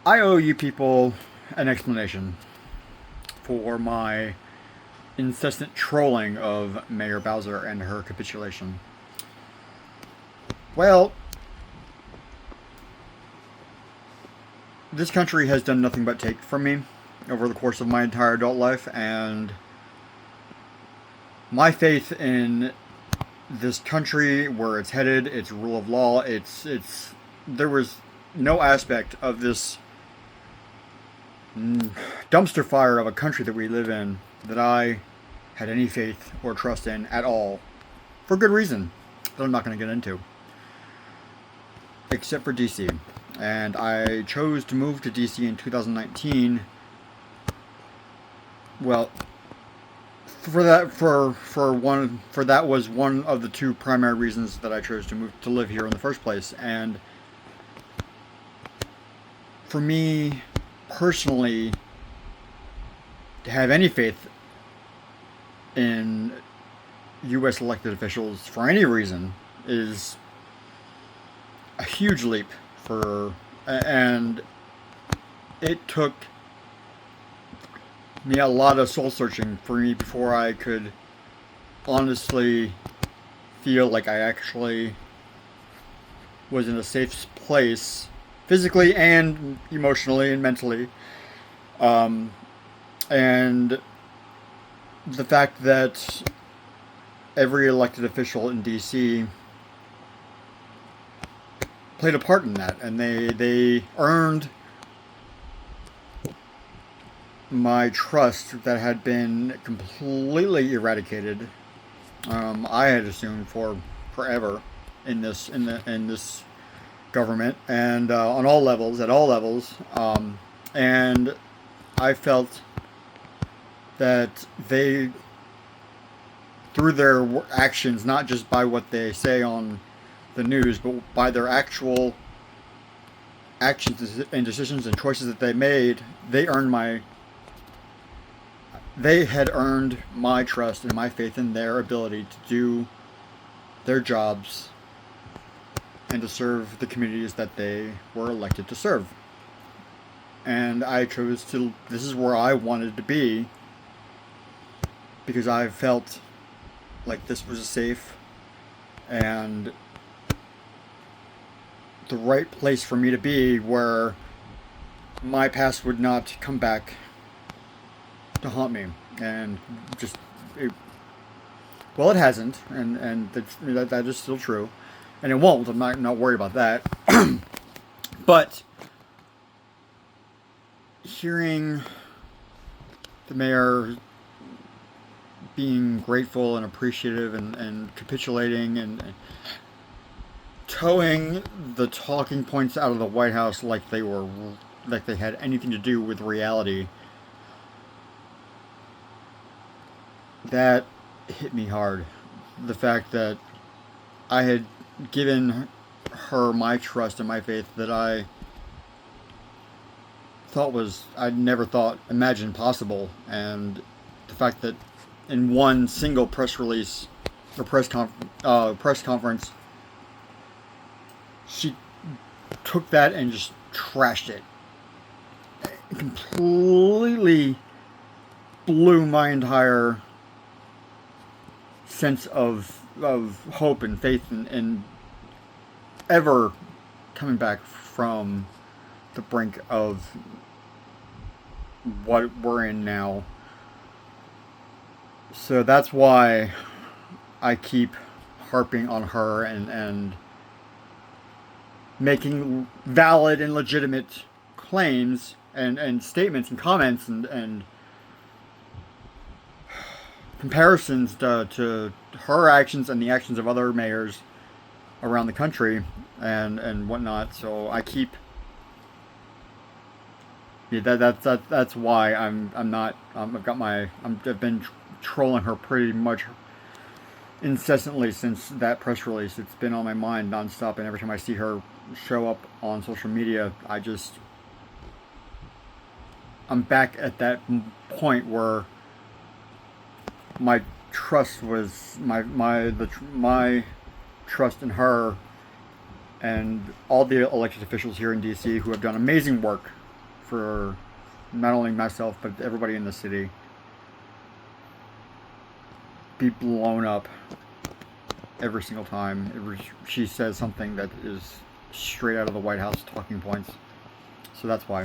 I owe you people an explanation for my incessant trolling of Mayor Bowser and her capitulation. Well, this country has done nothing but take from me over the course of my entire adult life, and my faith in this country, where it's headed, its rule of law, it's there was no aspect of this dumpster fire of a country that we live in that I had any faith or trust in at all, for good reason that I'm not going to get into, except for DC. And I chose to move to DC in 2019. Well, for that was one of the two primary reasons that I chose to move to live here in the first place. And for me personally, to have any faith in U.S. elected officials for any reason is a huge leap and it took me a lot of soul searching for me before I could honestly feel like I actually was in a safe place, physically and emotionally and mentally. And the fact that every elected official in DC played a part in that, and they earned my trust that had been completely eradicated. I had assumed for forever in this government, and on all levels, at all levels, and I felt that they, through their actions, not just by what they say on the news, but by their actual actions and decisions and choices that they made, they had earned my trust and my faith in their ability to do their jobs and to serve the communities that they were elected to serve. And I chose to, this is where I wanted to be, because I felt like this was safe and the right place for me to be, where my past would not come back to haunt me. And well, it hasn't, and that is still true, and it won't. I'm not worried about that. But hearing the mayor being grateful and appreciative and capitulating and towing the talking points out of the White House like they had anything to do with reality, that hit me hard. The fact that I had given her my trust and my faith that I never thought imagined possible, and the fact that in one single press release or press conference, she took that and just trashed it. It completely blew my entire sense of hope and faith and ever coming back from the brink of what we're in now. So that's why I keep harping on her and making valid and legitimate claims and statements and comments and comparisons to her actions and the actions of other mayors around the country and whatnot. So I keep, yeah, that's why I've been trolling her pretty much incessantly since that press release. It's been on my mind nonstop, and every time I see her show up on social media, I'm back at that point where my trust was my trust in her and all the elected officials here in DC who have done amazing work for not only myself but everybody in the city be blown up every single time she says something that is straight out of the White House talking points. So that's why.